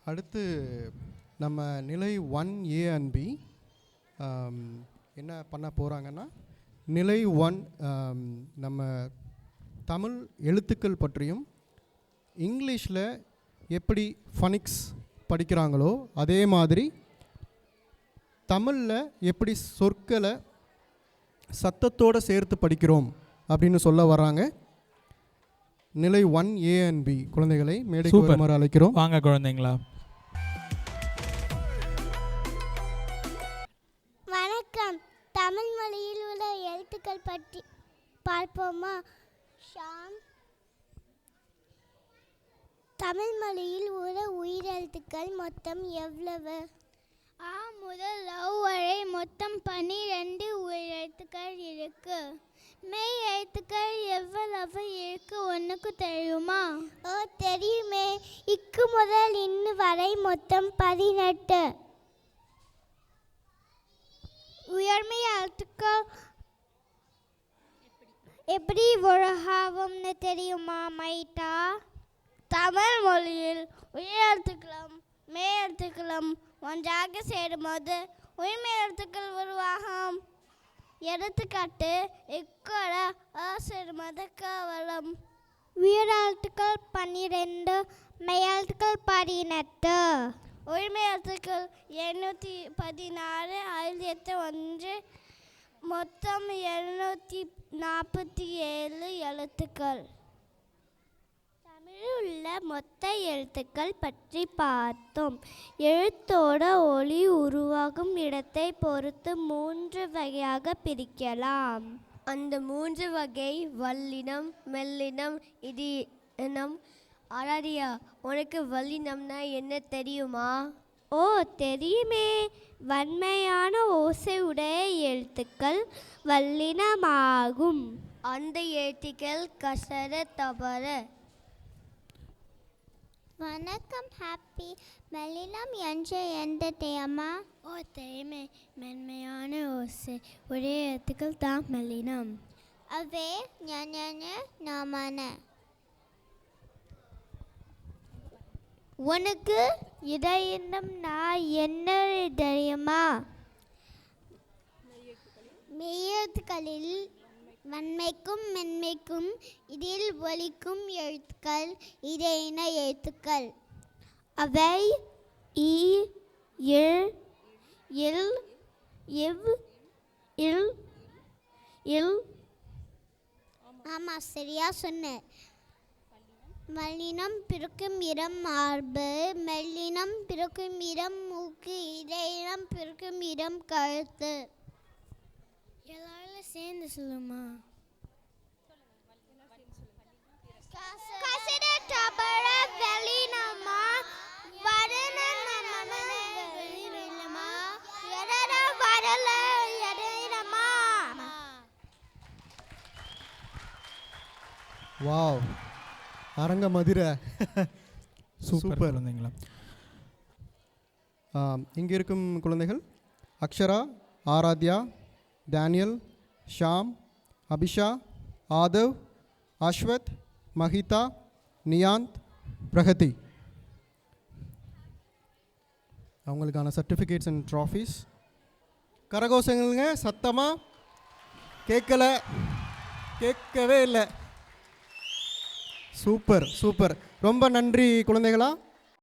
அடுத்து நம்ம நிலை 1A அண்ட் பி என்ன பண்ண போகிறாங்கன்னா, நிலை 1 நம்ம தமிழ் எழுத்துக்கள் பற்றியும் இங்கிலீஷில் எப்படி ஃபனிக்ஸ் படிக்கிறாங்களோ அதே மாதிரி தமிழில் எப்படி சொற்களை சத்தத்தோடு சேர்த்து படிக்கிறோம் அப்படின்னு சொல்ல வராங்க. நிலை 1A அண்ட் பி குழந்தைகளை மேடைக்கு வருமாறு அழைக்கிறோம். வாங்க குழந்தைங்களா. வணக்கம். தமிழ் மொழியில் உள்ள எழுத்துக்கள் பற்றி பார்ப்போமா? ஷாம். தமிழ் மொழியில் உள்ள உயிரெழுத்துக்கள் மொத்தம் எவ்வளவு? ஆ முதல் லவ் வரை மொத்தம் 12 உயிரெழுத்துக்கள் இருக்கு. மெய் எழுத்துக்கள் எவ்வளவு இருக்கு உனக்கு தெரியுமா? ஓ தெரியுமே. இக்கு முதல் இன்னு வரை மொத்தம் 18. உயர்மெய் எழுத்துக்கள் எப்படி உருவாகும்னு தெரியுமா மைட்டா? தமிழ் மொழியில் உயிரெழுத்துக்களும் மெய் எழுத்துக்களும் ஒன்றாக சேரும்போது உயிர்மெய் எழுத்துக்கள் உருவாகும். எடுத்துக்காட்டு இக்கோட சேரும்போது கவலம். உயிரெழுத்துக்கள் 12, மெய்யெழுத்துக்கள் 18. உயிர்மெய் எழுத்துக்கள் 716 1 மொத்தம் 747 எழுத்துக்கள். தமிழில் உள்ள மொத்த எழுத்துக்கள் பற்றி பார்த்தோம். எழுத்தோட ஒலி உருவாகும் இடத்தை பொறுத்து 3 வகையாக பிரிக்கலாம். அந்த 3 வகை வல்லினம், மெல்லினம், இடினம். ஆராரியா, உனக்கு வல்லினம்னா என்ன தெரியுமா? ஓ தெரியுமே. வன்மையான ஓசை உடைய எழுத்துக்கள் வல்லினமாகும். அந்த எழுத்துக்கள் கசர தபர. வணக்கம் ஹாப்பி. மெல்லினம் என்ற தெரியுமா? ஓ தெரியுமே. மென்மையான ஓசை ஒரே எழுத்துக்கள் தான் மெல்லினம். அவே ஞன நாமான. உனக்கு இடையினம்னா என்ன தெரியுமா? மெய்யெழுத்துக்களில் வன்மைக்கும் மென்மைக்கும் இதில் ஒலிக்கும் எழுத்துக்கள் இடையின எழுத்துக்கள். அவை இ, இல், இல், இவ், இல், இல். ஆமாம், சரியா சொன்ன. வல்லினம் பிறக்கும் இடம் மார்பு, மெல்லினம் பிறக்கும் இடம் மூக்கு, இடையினம் பிறக்கும் இடம் கழுத்து. எல்லாரும் சேர்ந்து சொல்லுமா? கசட தபர வல்லினமா, வடனமா, வெளினமா, எடர வரல எடைனமா. வாவ், அரங்க மதுரை. சூப்பர் குழந்தைங்களா. இங்கே இருக்கும் குழந்தைகள் அக்ஷரா, ஆராத்யா, டேனியல், ஷாம், அபிஷா, ஆதவ், அஸ்வத், மஹிதா, நியாந்த், பிரகதி. அவங்களுக்கான சர்டிஃபிகேட்ஸ் அண்ட் ட்ராஃபீஸ். கரகோஷங்களுங்க சத்தமாக கேட்கவே இல்லை. Super super. ரொம்ப நன்றி குழந்தைகளா.